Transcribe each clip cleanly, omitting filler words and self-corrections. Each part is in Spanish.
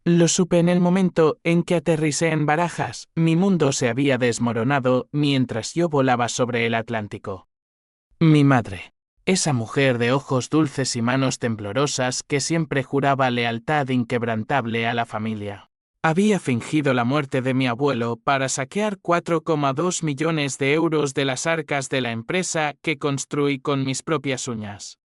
Lo supe en el momento en que aterricé en Barajas. Mi mundo se había desmoronado mientras yo volaba sobre el Atlántico. Mi madre. Esa mujer de ojos dulces y manos temblorosas que siempre juraba lealtad inquebrantable a la familia. Había fingido la muerte de mi abuelo para saquear 4,2 millones de euros de las arcas de la empresa que construí con mis propias uñas.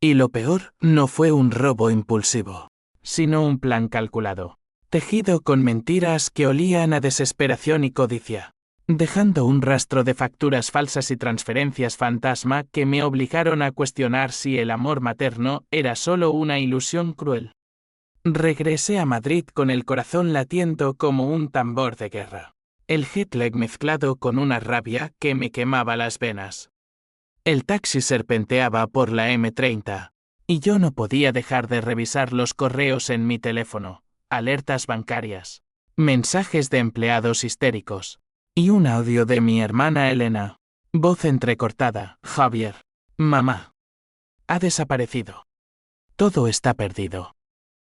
Y lo peor, no fue un robo impulsivo, sino un plan calculado, tejido con mentiras que olían a desesperación y codicia, dejando un rastro de facturas falsas y transferencias fantasma que me obligaron a cuestionar si el amor materno era solo una ilusión cruel. Regresé a Madrid con el corazón latiendo como un tambor de guerra, el jet lag mezclado con una rabia que me quemaba las venas. El taxi serpenteaba por la M30, y yo no podía dejar de revisar los correos en mi teléfono, alertas bancarias, mensajes de empleados histéricos, y un audio de mi hermana Elena. Voz entrecortada: Javier, mamá. Ha desaparecido. Todo está perdido.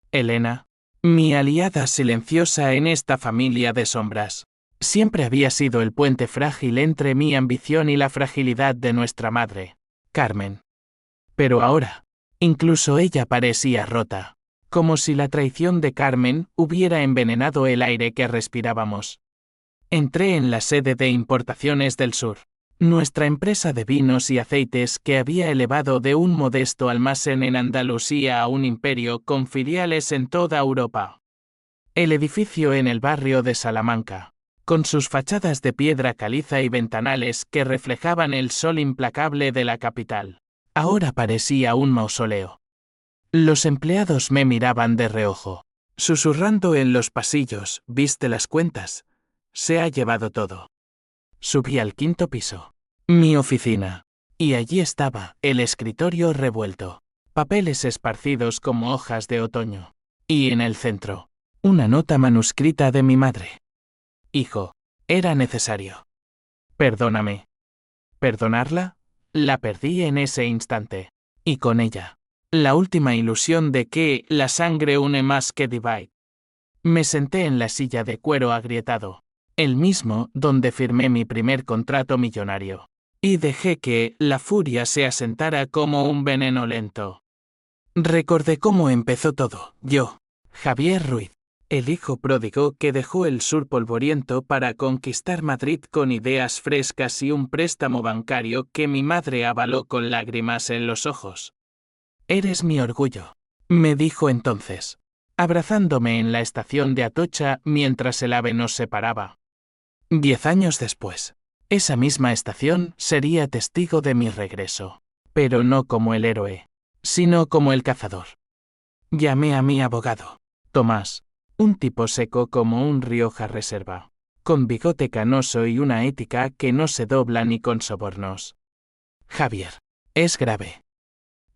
Elena, mi aliada silenciosa en esta familia de sombras, siempre había sido el puente frágil entre mi ambición y la fragilidad de nuestra madre, Carmen. Pero ahora, incluso ella parecía rota, como si la traición de Carmen hubiera envenenado el aire que respirábamos. Entré en la sede de Importaciones del Sur, nuestra empresa de vinos y aceites que había elevado de un modesto almacén en Andalucía a un imperio con filiales en toda Europa. El edificio en el barrio de Salamanca, con sus fachadas de piedra caliza y ventanales que reflejaban el sol implacable de la capital, ahora parecía un mausoleo. Los empleados me miraban de reojo, susurrando en los pasillos: ¿viste las cuentas? Se ha llevado todo. Subí al 5º piso, mi oficina, y allí estaba, el escritorio revuelto, papeles esparcidos como hojas de otoño, y en el centro, una nota manuscrita de mi madre. Hijo, era necesario. Perdóname. ¿Perdonarla? La perdí en ese instante, y con ella, la última ilusión de que la sangre une más que divide. Me senté en la silla de cuero agrietado, el mismo donde firmé mi primer contrato millonario, y dejé que la furia se asentara como un veneno lento. Recordé cómo empezó todo. Yo, Javier Ruiz, el hijo pródigo que dejó el sur polvoriento para conquistar Madrid con ideas frescas y un préstamo bancario que mi madre avaló con lágrimas en los ojos. Eres mi orgullo, me dijo entonces, abrazándome en la estación de Atocha mientras el AVE nos separaba. 10 años después, esa misma estación sería testigo de mi regreso, pero no como el héroe, sino como el cazador. Llamé a mi abogado, Tomás, un tipo seco como un Rioja Reserva, con bigote canoso y una ética que no se dobla ni con sobornos. Javier, es grave.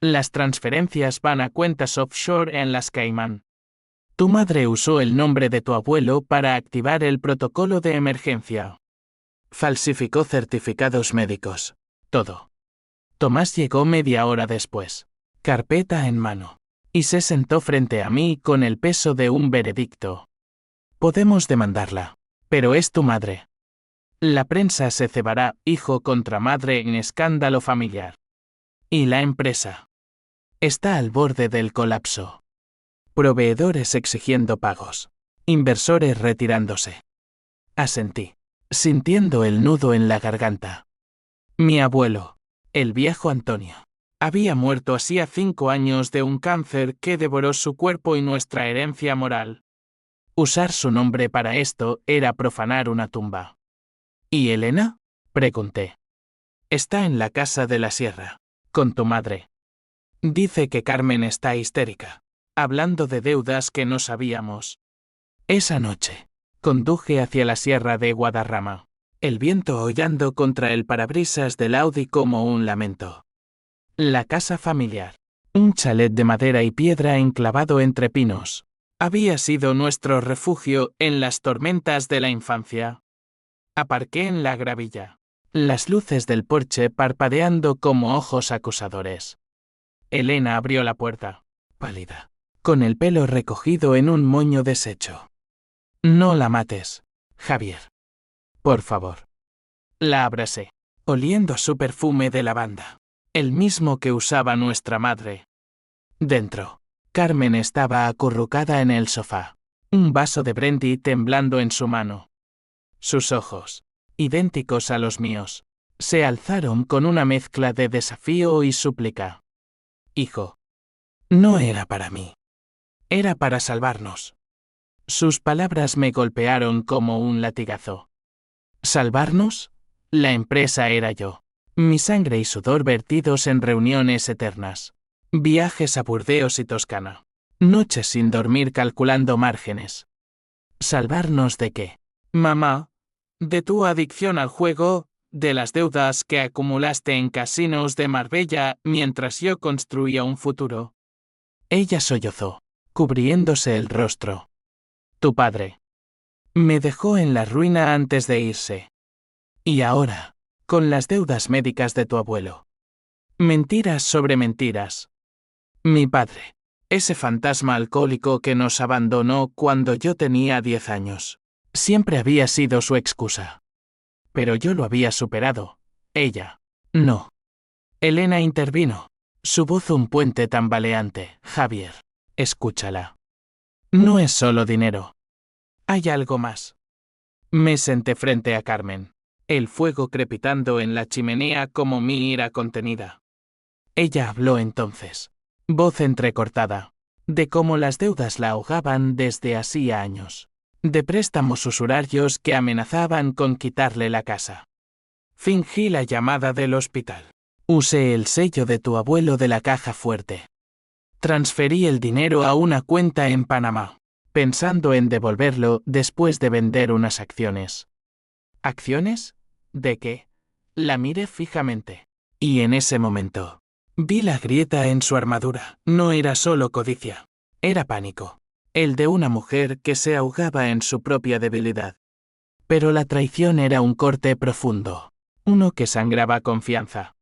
Las transferencias van a cuentas offshore en las Caimán. Tu madre usó el nombre de tu abuelo para activar el protocolo de emergencia. Falsificó certificados médicos. Todo. Tomás llegó media hora después, carpeta en mano, y se sentó frente a mí con el peso de un veredicto. Podemos demandarla, pero es tu madre. La prensa se cebará, hijo contra madre, en escándalo familiar. Y la empresa está al borde del colapso. Proveedores exigiendo pagos. Inversores retirándose. Asentí, sintiendo el nudo en la garganta. Mi abuelo, el viejo Antonio, había muerto hacía 5 años de un cáncer que devoró su cuerpo y nuestra herencia moral. Usar su nombre para esto era profanar una tumba. ¿Y Elena? Pregunté. Está en la casa de la sierra, con tu madre. Dice que Carmen está histérica, hablando de deudas que no sabíamos. Esa noche, conduje hacia la sierra de Guadarrama, el viento aullando contra el parabrisas del Audi como un lamento. La casa familiar, un chalet de madera y piedra enclavado entre pinos, había sido nuestro refugio en las tormentas de la infancia. Aparqué en la gravilla, las luces del porche parpadeando como ojos acusadores. Elena abrió la puerta, pálida, con el pelo recogido en un moño deshecho. No la mates, Javier. Por favor. La abracé, oliendo a su perfume de lavanda, el mismo que usaba nuestra madre. Dentro, Carmen estaba acurrucada en el sofá, un vaso de brandy temblando en su mano. Sus ojos, idénticos a los míos, se alzaron con una mezcla de desafío y súplica. Hijo. No era para mí. Era para salvarnos. Sus palabras me golpearon como un latigazo. ¿Salvarnos? La empresa era yo. Mi sangre y sudor vertidos en reuniones eternas. Viajes a Burdeos y Toscana. Noches sin dormir calculando márgenes. ¿Salvarnos de qué? Mamá. De tu adicción al juego, de las deudas que acumulaste en casinos de Marbella mientras yo construía un futuro. Ella sollozó, cubriéndose el rostro. Tu padre. Me dejó en la ruina antes de irse. Y ahora, con las deudas médicas de tu abuelo. Mentiras sobre mentiras. Mi padre. Ese fantasma alcohólico que nos abandonó cuando yo tenía 10 años. Siempre había sido su excusa. Pero yo lo había superado. Ella. No. Elena intervino. Su voz un puente tambaleante. Javier. Escúchala. No es solo dinero. Hay algo más. Me senté frente a Carmen, el fuego crepitando en la chimenea como mi ira contenida. Ella habló entonces, voz entrecortada, de cómo las deudas la ahogaban desde hacía años, de préstamos usurarios que amenazaban con quitarle la casa. Fingí la llamada del hospital. Usé el sello de tu abuelo de la caja fuerte. Transferí el dinero a una cuenta en Panamá, pensando en devolverlo después de vender unas acciones. ¿Acciones? ¿De qué? La miré fijamente. Y en ese momento, vi la grieta en su armadura. No era solo codicia. Era pánico. El de una mujer que se ahogaba en su propia debilidad. Pero la traición era un corte profundo. Uno que sangraba confianza.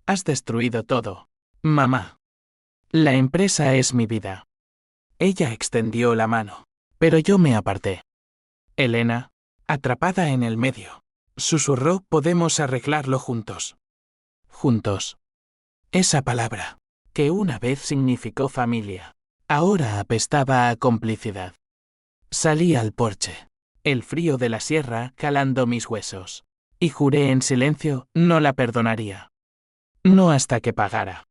Has destruido todo, mamá. La empresa es mi vida. Ella extendió la mano, pero yo me aparté. Elena, atrapada en el medio, susurró: podemos arreglarlo juntos. Juntos. Esa palabra, que una vez significó familia, ahora apestaba a complicidad. Salí al porche, el frío de la sierra calando mis huesos, y juré en silencio: no la perdonaría. No hasta que pagara.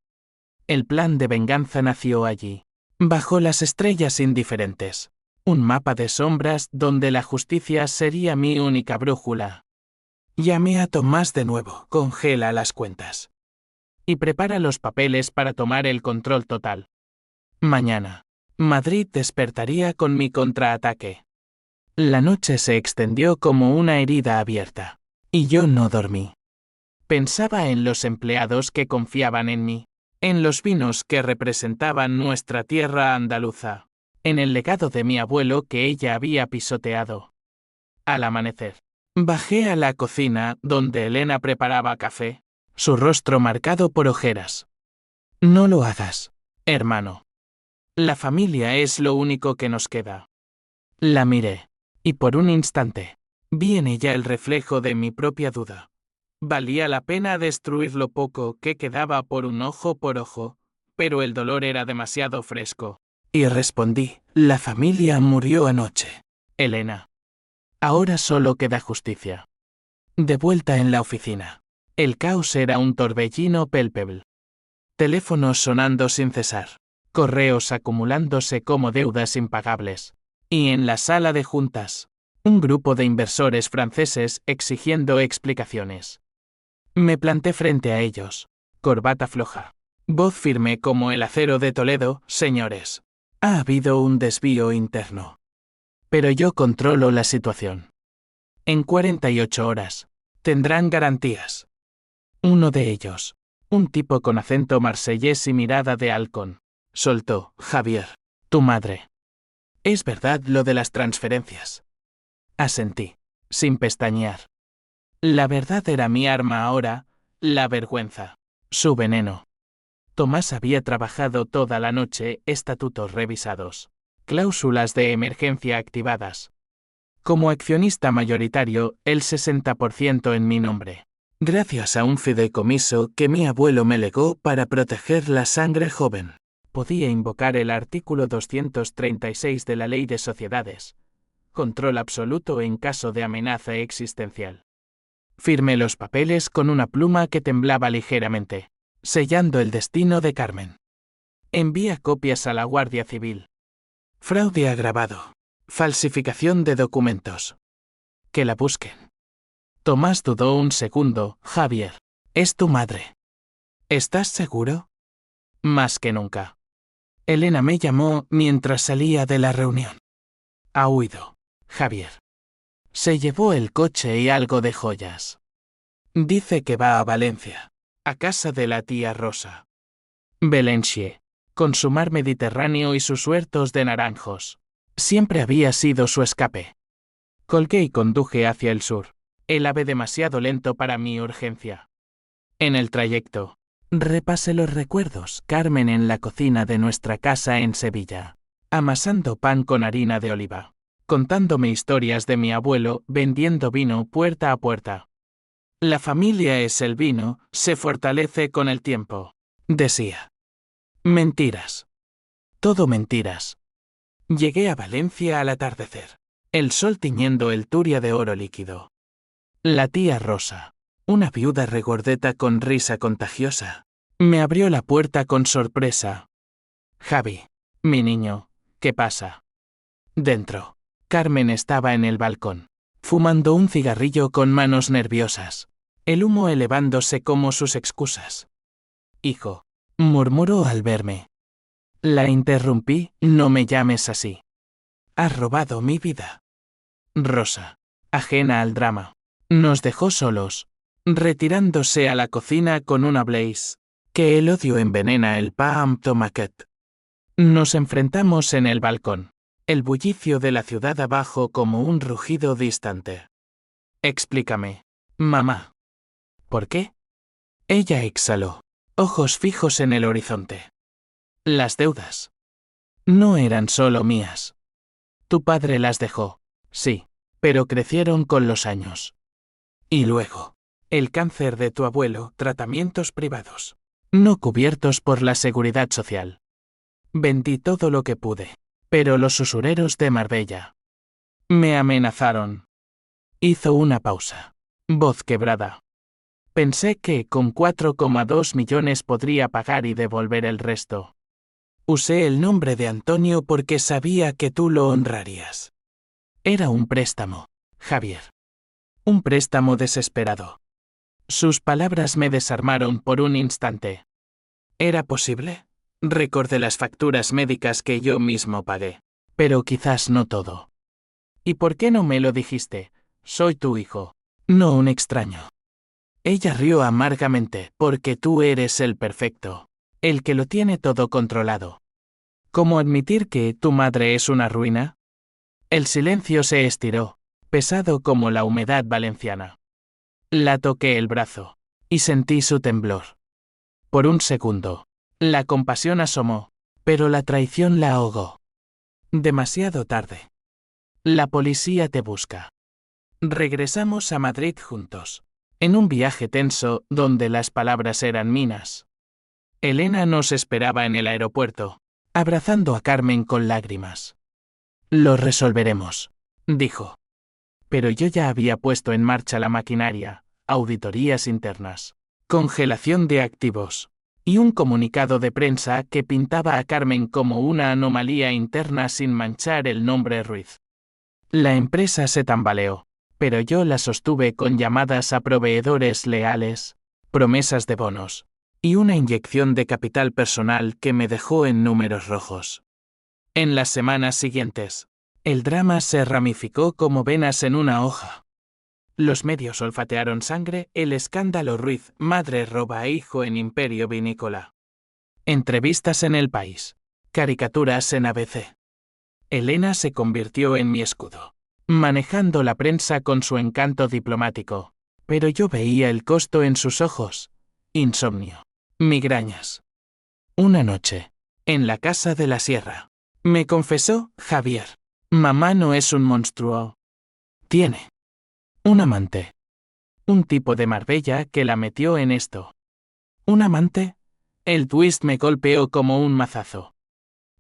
El plan de venganza nació allí, bajo las estrellas indiferentes. Un mapa de sombras donde la justicia sería mi única brújula. Llamé a Tomás de nuevo. Congela las cuentas. Y prepara los papeles para tomar el control total. Mañana, Madrid despertaría con mi contraataque. La noche se extendió como una herida abierta. Y yo no dormí. Pensaba en los empleados que confiaban en mí, en los vinos que representaban nuestra tierra andaluza, en el legado de mi abuelo que ella había pisoteado. Al amanecer, bajé a la cocina donde Elena preparaba café, su rostro marcado por ojeras. No lo hagas, hermano. La familia es lo único que nos queda. La miré, y por un instante, vi en ella el reflejo de mi propia duda. Valía la pena destruir lo poco que quedaba por un ojo por ojo, pero el dolor era demasiado fresco. Y respondí: la familia murió anoche, Elena. Ahora solo queda justicia. De vuelta en la oficina. El caos era un torbellino pélpeble. Teléfonos sonando sin cesar. Correos acumulándose como deudas impagables. Y en la sala de juntas, un grupo de inversores franceses exigiendo explicaciones. Me planté frente a ellos, corbata floja, voz firme como el acero de Toledo: señores, ha habido un desvío interno. Pero yo controlo la situación. En 48 horas, tendrán garantías. Uno de ellos, un tipo con acento marsellés y mirada de halcón, soltó: Javier, tu madre. Es verdad lo de las transferencias. Asentí, sin pestañear. La verdad era mi arma ahora, la vergüenza, su veneno. Tomás había trabajado toda la noche, estatutos revisados, cláusulas de emergencia activadas. Como accionista mayoritario, el 60% en mi nombre. Gracias a un fideicomiso que mi abuelo me legó para proteger la sangre joven. Podía invocar el artículo 236 de la Ley de Sociedades. Control absoluto en caso de amenaza existencial. Firmé los papeles con una pluma que temblaba ligeramente, sellando el destino de Carmen. Envía copias a la Guardia Civil. Fraude agravado. Falsificación de documentos. Que la busquen. Tomás dudó un segundo. Javier, es tu madre. ¿Estás seguro? Más que nunca. Elena me llamó mientras salía de la reunión. Ha huido. Javier. Se llevó el coche y algo de joyas. Dice que va a Valencia, a casa de la tía Rosa. Belenchie, con su mar Mediterráneo y sus huertos de naranjos. Siempre había sido su escape. Colgué y conduje hacia el sur, el ave demasiado lento para mi urgencia. En el trayecto, repasé los recuerdos. Carmen en la cocina de nuestra casa en Sevilla, amasando pan con harina de oliva, contándome historias de mi abuelo, vendiendo vino puerta a puerta. La familia es el vino, se fortalece con el tiempo, decía. Mentiras. Todo mentiras. Llegué a Valencia al atardecer, el sol tiñendo el Turia de oro líquido. La tía Rosa, una viuda regordeta con risa contagiosa, me abrió la puerta con sorpresa. Javi, mi niño, ¿qué pasa? Dentro. Carmen estaba en el balcón, fumando un cigarrillo con manos nerviosas, el humo elevándose como sus excusas. Hijo, murmuró al verme. La interrumpí, no me llames así. Has robado mi vida. Rosa, ajena al drama, nos dejó solos, retirándose a la cocina con una Blaze, que el odio envenena el pan tomàquet. Nos enfrentamos en el balcón, el bullicio de la ciudad abajo como un rugido distante. Explícame, mamá. ¿Por qué? Ella exhaló, ojos fijos en el horizonte. Las deudas. No eran solo mías. Tu padre las dejó, sí, pero crecieron con los años. Y luego, el cáncer de tu abuelo, tratamientos privados, no cubiertos por la seguridad social. Vendí todo lo que pude, pero los usureros de Marbella me amenazaron. Hizo una pausa, voz quebrada. Pensé que con 4,2 millones podría pagar y devolver el resto. Usé el nombre de Antonio porque sabía que tú lo honrarías. Era un préstamo, Javier. Un préstamo desesperado. Sus palabras me desarmaron por un instante. ¿Era posible? Recordé las facturas médicas que yo mismo pagué, pero quizás no todo. ¿Y por qué no me lo dijiste? Soy tu hijo, no un extraño. Ella rió amargamente, porque tú eres el perfecto, el que lo tiene todo controlado. ¿Cómo admitir que tu madre es una ruina? El silencio se estiró, pesado como la humedad valenciana. La toqué el brazo, y sentí su temblor. Por un segundo, la compasión asomó, pero la traición la ahogó. Demasiado tarde. La policía te busca. Regresamos a Madrid juntos, en un viaje tenso donde las palabras eran minas. Elena nos esperaba en el aeropuerto, abrazando a Carmen con lágrimas. Lo resolveremos, dijo. Pero yo ya había puesto en marcha la maquinaria, auditorías internas, congelación de activos, y un comunicado de prensa que pintaba a Carmen como una anomalía interna sin manchar el nombre Ruiz. La empresa se tambaleó, pero yo la sostuve con llamadas a proveedores leales, promesas de bonos, y una inyección de capital personal que me dejó en números rojos. En las semanas siguientes, el drama se ramificó como venas en una hoja. Los medios olfatearon sangre, el escándalo Ruiz, madre roba a hijo en Imperio Vinícola. Entrevistas en El País. Caricaturas en ABC. Elena se convirtió en mi escudo, manejando la prensa con su encanto diplomático, pero yo veía el costo en sus ojos. Insomnio. Migrañas. Una noche, en la casa de la sierra, me confesó Javier. Mamá no es un monstruo. Tiene un amante. Un tipo de Marbella que la metió en esto. ¿Un amante? El twist me golpeó como un mazazo.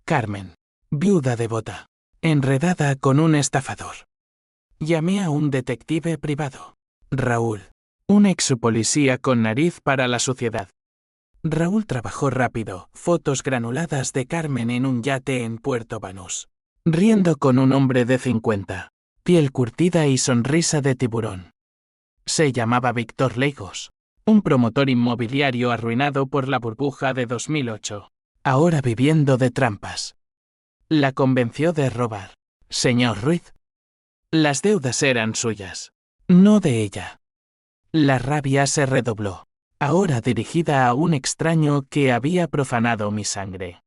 Carmen, viuda devota, enredada con un estafador. Llamé a un detective privado. Raúl, un ex-policía con nariz para la suciedad. Raúl trabajó rápido, fotos granuladas de Carmen en un yate en Puerto Banús. Riendo con un hombre de 50, piel curtida y sonrisa de tiburón. Se llamaba Víctor Legos, un promotor inmobiliario arruinado por la burbuja de 2008, ahora viviendo de trampas. La convenció de robar. Señor Ruiz. Las deudas eran suyas, no de ella. La rabia se redobló, ahora dirigida a un extraño que había profanado mi sangre.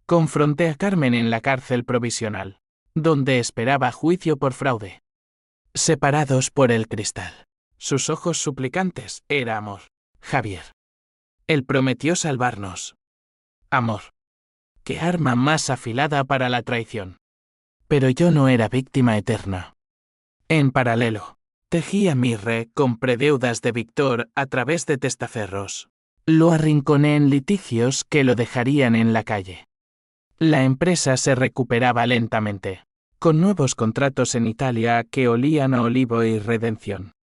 Confronté a Carmen en la cárcel provisional, donde esperaba juicio por fraude. Separados por el cristal. Sus ojos suplicantes era amor. Javier. Él prometió salvarnos. Amor. ¿Qué arma más afilada para la traición? Pero yo no era víctima eterna. En paralelo, tejía mi red, compré deudas de Víctor a través de testaferros. Lo arrinconé en litigios que lo dejarían en la calle. La empresa se recuperaba lentamente, con nuevos contratos en Italia que olían a olivo y redención.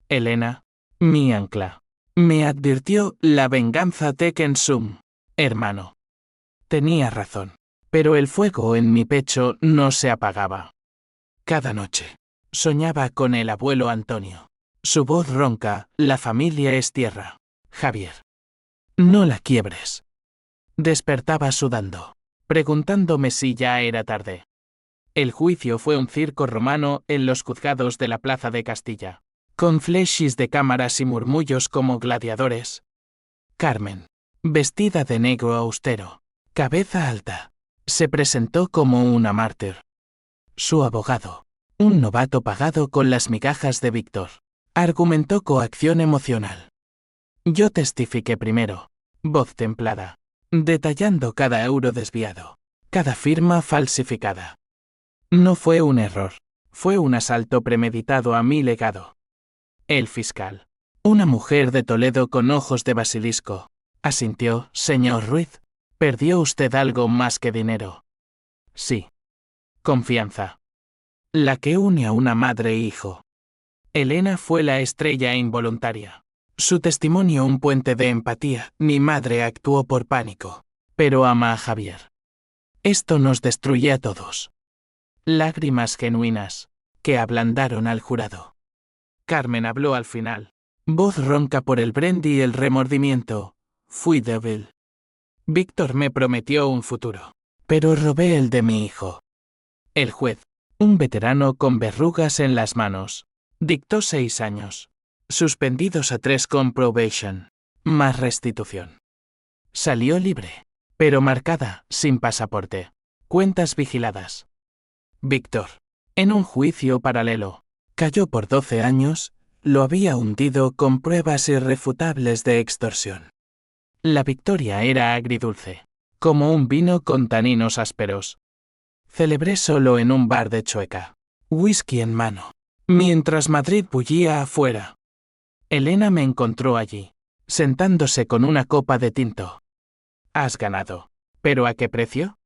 Elena, mi ancla, me advirtió: la venganza tekken sum, hermano. Tenía razón, pero el fuego en mi pecho no se apagaba. Cada noche, soñaba con el abuelo Antonio. Su voz ronca: la familia es tierra. Javier. No la quiebres. Despertaba sudando, preguntándome si ya era tarde. El juicio fue un circo romano en los juzgados de la Plaza de Castilla, con flashes de cámaras y murmullos como gladiadores. Carmen, vestida de negro austero, cabeza alta, se presentó como una mártir. Su abogado, un novato pagado con las migajas de Víctor, argumentó coacción emocional. Yo testifiqué primero, voz templada, detallando cada euro desviado, cada firma falsificada. No fue un error, fue un asalto premeditado a mi legado. El fiscal, una mujer de Toledo con ojos de basilisco, asintió: señor Ruiz, ¿perdió usted algo más que dinero? Sí. Confianza. La que une a una madre e hijo. Elena fue la estrella involuntaria. Su testimonio un puente de empatía. Mi madre actuó por pánico, pero ama a Javier. Esto nos destruye a todos. Lágrimas genuinas, que ablandaron al jurado. Carmen habló al final, voz ronca por el brandy y el remordimiento: fui débil. Víctor me prometió un futuro, pero robé el de mi hijo. El juez, un veterano con verrugas en las manos, dictó 6 años, suspendidos a 3 con probation, más restitución. Salió libre, pero marcada, sin pasaporte, cuentas vigiladas. Víctor, en un juicio paralelo, cayó por 12 años, lo había hundido con pruebas irrefutables de extorsión. La victoria era agridulce, como un vino con taninos ásperos. Celebré solo en un bar de Chueca, whisky en mano, mientras Madrid bullía afuera. Elena me encontró allí, sentándose con una copa de tinto. Has ganado. ¿Pero a qué precio?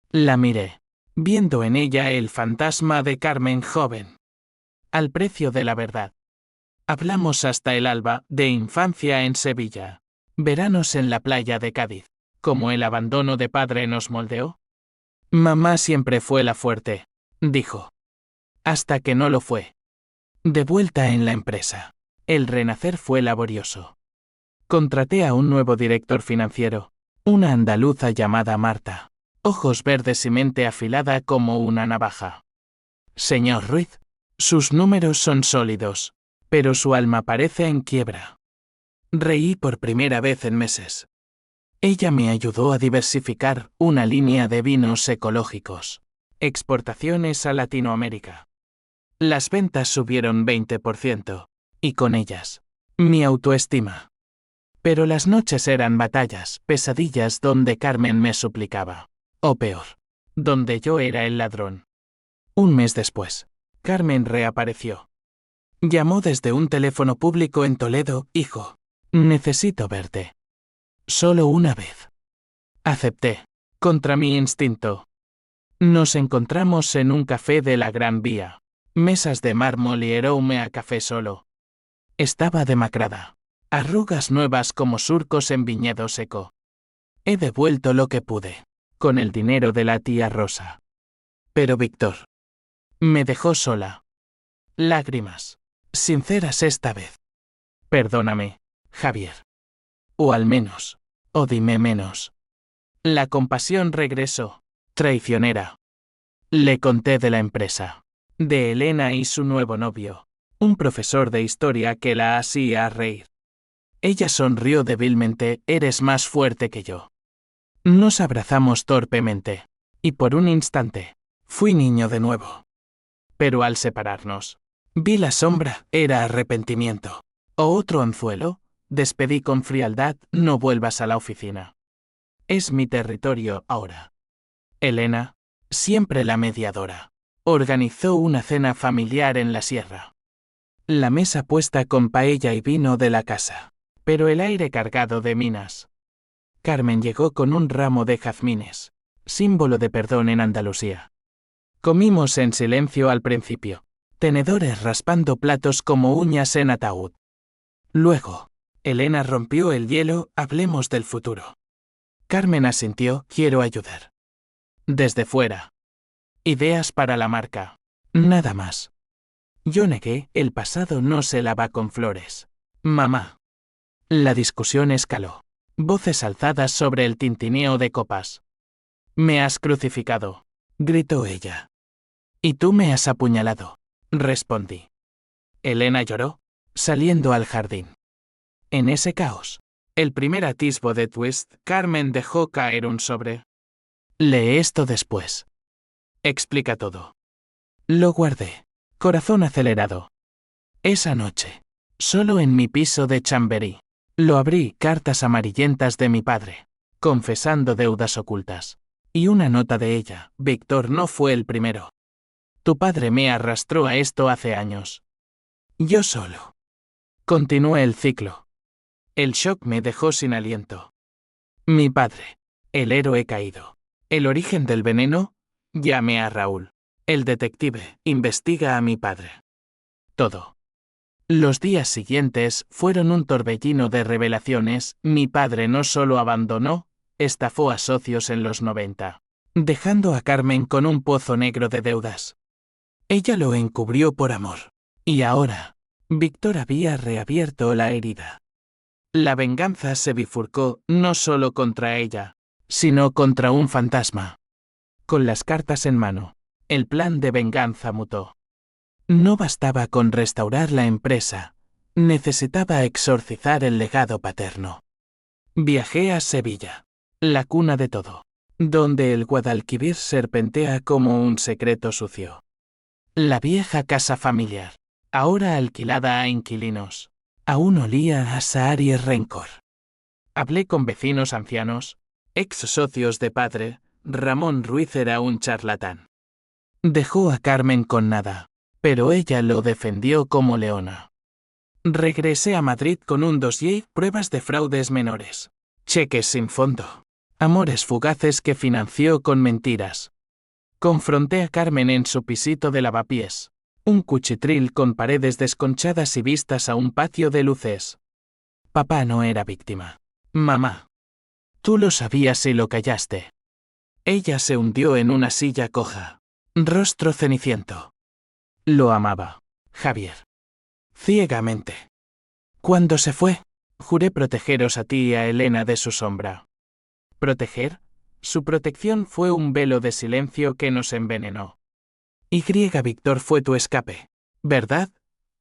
La miré, viendo en ella el fantasma de Carmen joven. Al precio de la verdad. Hablamos hasta el alba, de infancia en Sevilla, veranos en la playa de Cádiz, como el abandono de padre nos moldeó. Mamá siempre fue la fuerte, dijo. Hasta que no lo fue. De vuelta en la empresa, el renacer fue laborioso. Contraté a un nuevo director financiero, una andaluza llamada Marta, ojos verdes y mente afilada como una navaja. Señor Ruiz, sus números son sólidos, pero su alma parece en quiebra. Reí por primera vez en meses. Ella me ayudó a diversificar una línea de vinos ecológicos. Exportaciones a Latinoamérica. Las ventas subieron 20%, y con ellas, mi autoestima. Pero las noches eran batallas, pesadillas donde Carmen me suplicaba. O peor, donde yo era el ladrón. Un mes después, Carmen reapareció. Llamó desde un teléfono público en Toledo. Hijo, necesito verte. Solo una vez. Acepté, contra mi instinto. Nos encontramos en un café de la Gran Vía. Mesas de mármol y aroma a café solo. Estaba demacrada. Arrugas nuevas como surcos en viñedo seco. He devuelto lo que pude, con el dinero de la tía Rosa. Pero Víctor me dejó sola. Lágrimas, sinceras esta vez. Perdóname, Javier. O al menos, o dime menos. La compasión regresó, traicionera. Le conté de la empresa, de Elena y su nuevo novio, un profesor de historia que la hacía reír. Ella sonrió débilmente. Eres más fuerte que yo. Nos abrazamos torpemente, y por un instante, fui niño de nuevo. Pero al separarnos, vi la sombra. Era arrepentimiento. O otro anzuelo. Despedí con frialdad. No vuelvas a la oficina. Es mi territorio ahora. Elena, siempre la mediadora, organizó una cena familiar en la sierra. La mesa puesta con paella y vino de la casa, pero el aire cargado de minas. Carmen llegó con un ramo de jazmines, símbolo de perdón en Andalucía. Comimos en silencio al principio, tenedores raspando platos como uñas en ataúd. Luego, Elena rompió el hielo. Hablemos del futuro. Carmen asintió. Quiero ayudar. Desde fuera. Ideas para la marca. Nada más. Yo negué. El pasado no se lava con flores. Mamá. La discusión escaló. Voces alzadas sobre el tintineo de copas. Me has crucificado, gritó ella. Y tú me has apuñalado, respondí. Elena lloró, saliendo al jardín. En ese caos, el primer atisbo de twist, Carmen dejó caer un sobre. Lee esto después. Explica todo. Lo guardé, corazón acelerado. Esa noche, solo en mi piso de Chamberí, lo abrí. Cartas amarillentas de mi padre, confesando deudas ocultas. Y una nota de ella. Víctor no fue el primero. Tu padre me arrastró a esto hace años. Yo solo. Continué el ciclo. El shock me dejó sin aliento. Mi padre, el héroe caído. El origen del veneno. Llamé a Raúl. El detective investiga a mi padre. Todo. Los días siguientes fueron un torbellino de revelaciones. Mi padre no solo abandonó, estafó a socios en los 90, dejando a Carmen con un pozo negro de deudas. Ella lo encubrió por amor. Y ahora, Víctor había reabierto la herida. La venganza se bifurcó no solo contra ella, sino contra un fantasma. Con las cartas en mano, el plan de venganza mutó. No bastaba con restaurar la empresa, necesitaba exorcizar el legado paterno. Viajé a Sevilla, la cuna de todo, donde el Guadalquivir serpentea como un secreto sucio. La vieja casa familiar, ahora alquilada a inquilinos, aún olía a azahar y rencor. Hablé con vecinos ancianos, ex socios de padre. Ramón Ruiz era un charlatán. Dejó a Carmen con nada, pero ella lo defendió como leona. Regresé a Madrid con un dossier, pruebas de fraudes menores, cheques sin fondo, amores fugaces que financió con mentiras. Confronté a Carmen en su pisito de lavapiés, un cuchitril con paredes desconchadas y vistas a un patio de luces. Papá no era víctima. Mamá. Tú lo sabías y lo callaste. Ella se hundió en una silla coja, rostro ceniciento. Lo amaba, Javier. Ciegamente. Cuando se fue, juré protegeros a ti y a Elena de su sombra. ¿Proteger? Su protección fue un velo de silencio que nos envenenó. Víctor fue tu escape, ¿verdad?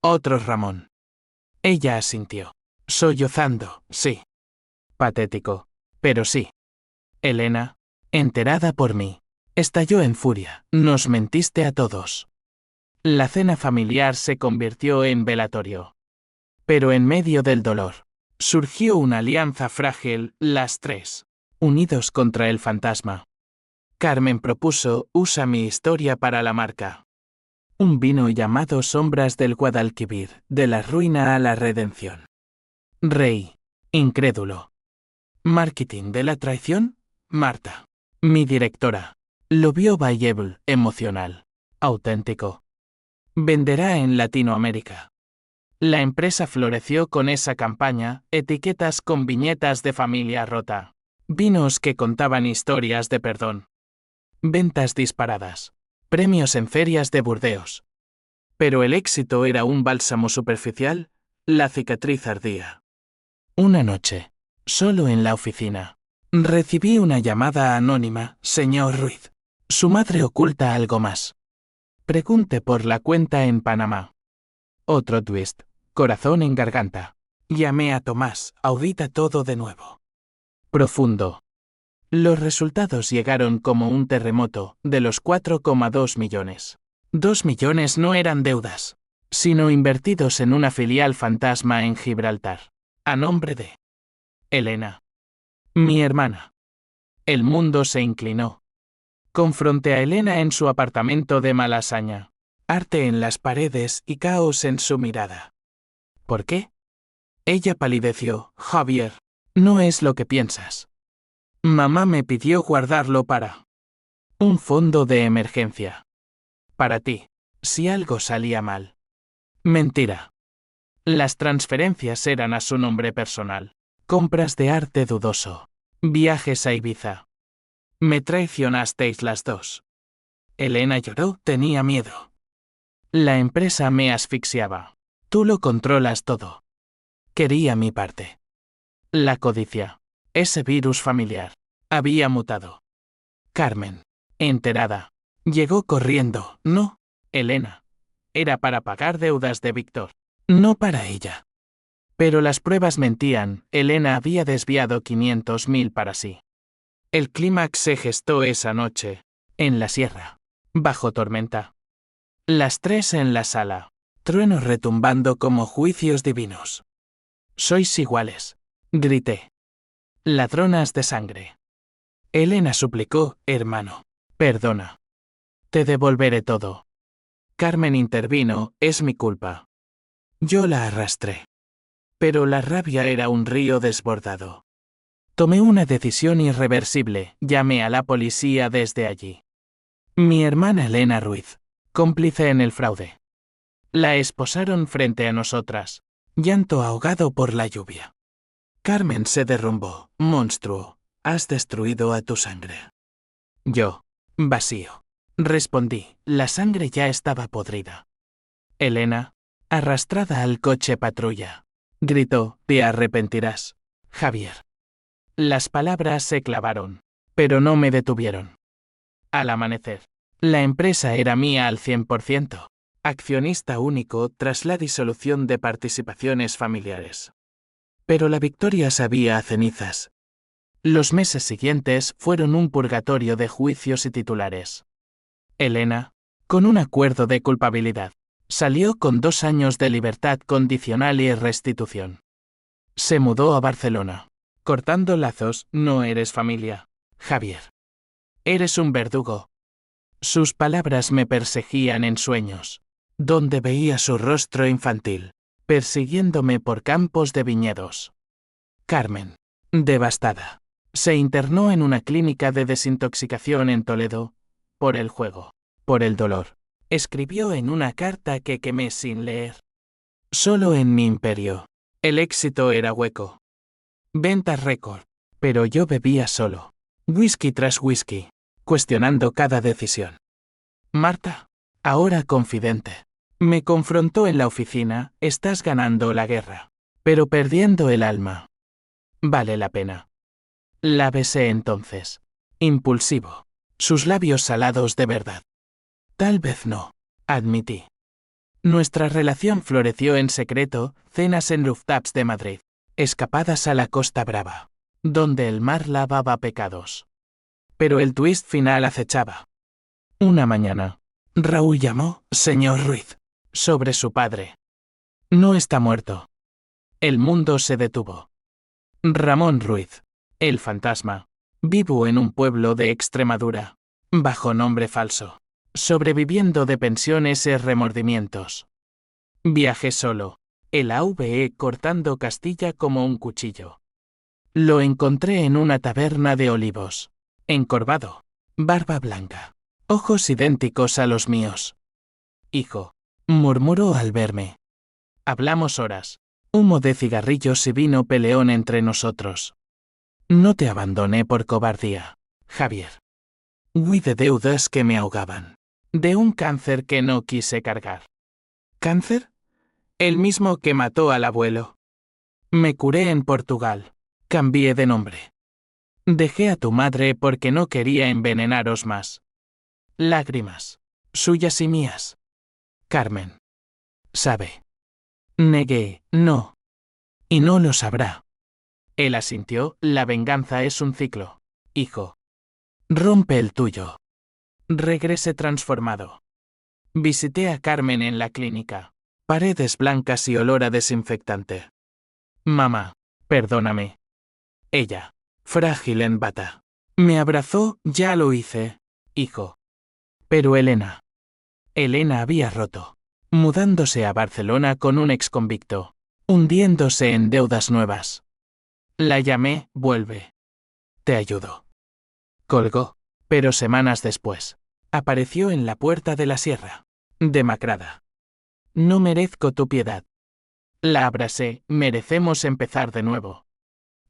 Otro Ramón. Ella asintió, sollozando, sí. Patético, pero sí. Elena, enterada por mí, estalló en furia. Nos mentiste a todos. La cena familiar se convirtió en velatorio. Pero en medio del dolor, Surgió una alianza frágil, las tres, unidos contra el fantasma. Carmen propuso, usa mi historia para la marca. Un vino llamado Sombras del Guadalquivir, de la ruina a la redención. Rey, incrédulo. Marketing de la traición, Marta, mi directora. Lo vio viable, emocional, auténtico. Venderá en Latinoamérica. La empresa floreció con esa campaña, etiquetas con viñetas de familia rota. Vinos que contaban historias de perdón. Ventas disparadas. Premios en ferias de Burdeos. Pero el éxito era un bálsamo superficial, la cicatriz ardía. Una noche, solo en la oficina, recibí una llamada anónima, señor Ruiz. Su madre oculta algo más. Pregunte por la cuenta en Panamá. Otro twist, corazón en garganta. Llamé a Tomás, audita todo de nuevo. Profundo. Los resultados llegaron como un terremoto, de los 4,2 millones. 2 millones no eran deudas, sino invertidos en una filial fantasma en Gibraltar, a nombre de Elena, mi hermana. El mundo se inclinó. Confronté a Elena en su apartamento de Malasaña. Arte en las paredes y caos en su mirada. ¿Por qué? Ella palideció. Javier, no es lo que piensas. Mamá me pidió guardarlo para un fondo de emergencia. Para ti, si algo salía mal. Mentira. Las transferencias eran a su nombre personal. Compras de arte dudoso. Viajes a Ibiza. Me traicionasteis las dos. Elena lloró, tenía miedo. La empresa me asfixiaba. Tú lo controlas todo. Quería mi parte. La codicia. Ese virus familiar. Había mutado. Carmen, enterada, llegó corriendo. No, Elena. Era para pagar deudas de Víctor. No para ella. Pero las pruebas mentían, Elena había desviado 500.000 para sí. El clímax se gestó esa noche, en la sierra, bajo tormenta. Las tres en la sala, truenos retumbando como juicios divinos. Sois iguales, grité. Ladronas de sangre. Elena suplicó, hermano, perdona. Te devolveré todo. Carmen intervino, es mi culpa. Yo la arrastré. Pero la rabia era un río desbordado. Tomé una decisión irreversible, llamé a la policía desde allí. Mi hermana Elena Ruiz, cómplice en el fraude. La esposaron frente a nosotras, llanto ahogado por la lluvia. Carmen se derrumbó, monstruo, has destruido a tu sangre. Yo, vacío. Respondí, la sangre ya estaba podrida. Elena, arrastrada al coche patrulla, gritó, te arrepentirás, Javier. Las palabras se clavaron, pero no me detuvieron. Al amanecer, la empresa era mía al 100%, accionista único tras la disolución de participaciones familiares. Pero la victoria sabía a cenizas. Los meses siguientes fueron un purgatorio de juicios y titulares. Elena, con un acuerdo de culpabilidad, salió con 2 años de libertad condicional y restitución. Se mudó a Barcelona. Cortando lazos, no eres familia, Javier. Eres un verdugo. Sus palabras me perseguían en sueños, donde veía su rostro infantil, persiguiéndome por campos de viñedos. Carmen, devastada, se internó en una clínica de desintoxicación en Toledo, por el juego, por el dolor. Escribió en una carta que quemé sin leer. Solo en mi imperio, el éxito era hueco. Ventas récord, pero yo bebía solo, whisky tras whisky, cuestionando cada decisión. Marta, ahora confidente, me confrontó en la oficina, estás ganando la guerra, pero perdiendo el alma. Vale la pena. La besé entonces, impulsivo, sus labios salados de verdad. Tal vez no, admití. Nuestra relación floreció en secreto, cenas en rooftops de Madrid. Escapadas a la Costa Brava, donde el mar lavaba pecados. Pero el twist final acechaba. Una mañana, Raúl llamó, señor Ruiz, sobre su padre. No está muerto. El mundo se detuvo. Ramón Ruiz. El fantasma. Vivo en un pueblo de Extremadura. Bajo nombre falso. Sobreviviendo de pensiones y remordimientos. Viajé solo. El AVE cortando Castilla como un cuchillo. Lo encontré en una taberna de Olivos. Encorvado. Barba blanca. Ojos idénticos a los míos. Hijo. Murmuró al verme. Hablamos horas. Humo de cigarrillos y vino peleón entre nosotros. No te abandoné por cobardía, Javier. Huí de deudas que me ahogaban. De un cáncer que no quise cargar. ¿Cáncer? El mismo que mató al abuelo. Me curé en Portugal. Cambié de nombre. Dejé a tu madre porque no quería envenenaros más. Lágrimas. Suyas y mías. Carmen. Sabe. Negué, no. Y no lo sabrá. Él asintió, la venganza es un ciclo. Hijo. Rompe el tuyo. Regresé transformado. Visité a Carmen en la clínica. Paredes blancas y olor a desinfectante. Mamá, perdóname. Ella, frágil en bata. Me abrazó, ya lo hice, hijo. Pero Elena. Elena había roto. Mudándose a Barcelona con un exconvicto. Hundiéndose en deudas nuevas. La llamé, vuelve. Te ayudo. Colgó, pero semanas después, apareció en la puerta de la sierra. Demacrada. No merezco tu piedad. La abracé, merecemos empezar de nuevo.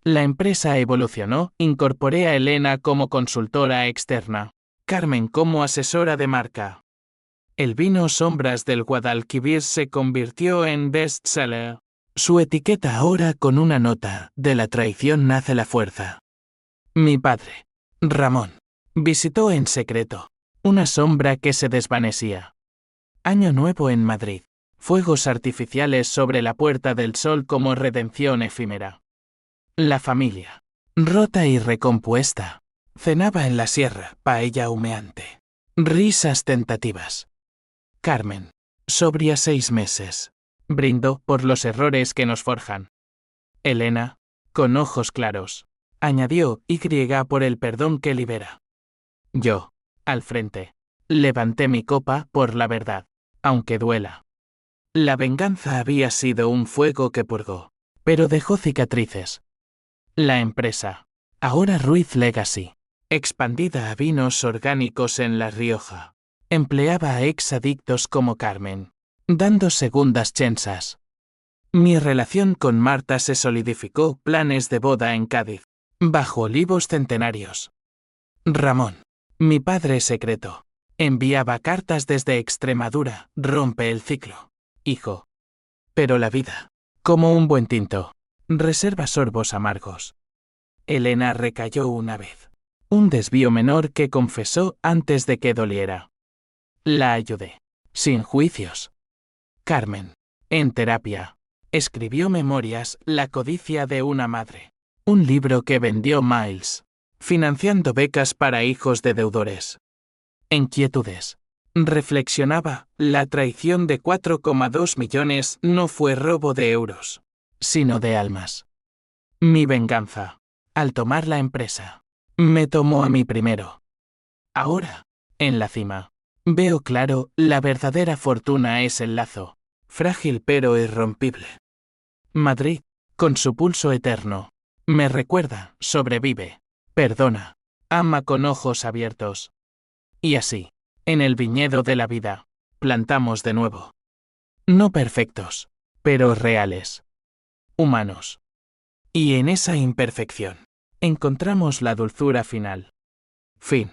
La empresa evolucionó, incorporé a Elena como consultora externa, Carmen como asesora de marca. El vino Sombras del Guadalquivir se convirtió en bestseller. Su etiqueta ahora con una nota, de la traición nace la fuerza. Mi padre, Ramón, visitó en secreto, una sombra que se desvanecía. Año Nuevo en Madrid. Fuegos artificiales sobre la Puerta del Sol como redención efímera. La familia, rota y recompuesta, cenaba en la sierra, paella humeante. Risas tentativas. Carmen, sobria 6 meses, brindó por los errores que nos forjan. Elena, con ojos claros, añadió y por el perdón que libera. Yo, al frente, levanté mi copa por la verdad, aunque duela. La venganza había sido un fuego que purgó, pero dejó cicatrices. La empresa, ahora Ruiz Legacy, expandida a vinos orgánicos en La Rioja, empleaba a ex-adictos como Carmen, dando segundas chances. Mi relación con Marta se solidificó, planes de boda en Cádiz, bajo olivos centenarios. Ramón, mi padre secreto, enviaba cartas desde Extremadura, rompe el ciclo. Hijo. Pero la vida, como un buen tinto, reserva sorbos amargos. Elena recayó una vez. Un desvío menor que confesó antes de que doliera. La ayudé. Sin juicios. Carmen, en terapia, escribió Memorias, la codicia de una madre. Un libro que vendió Miles, financiando becas para hijos de deudores. Inquietudes. Reflexionaba, la traición de 4,2 millones no fue robo de euros, sino de almas. Mi venganza, al tomar la empresa, me tomó a mí primero. Ahora, en la cima, veo claro, la verdadera fortuna es el lazo, frágil pero irrompible. Madrid, con su pulso eterno, me recuerda, sobrevive, perdona, ama con ojos abiertos. Y así, en el viñedo de la vida, plantamos de nuevo. No perfectos, pero reales. Humanos. Y en esa imperfección, encontramos la dulzura final. Fin.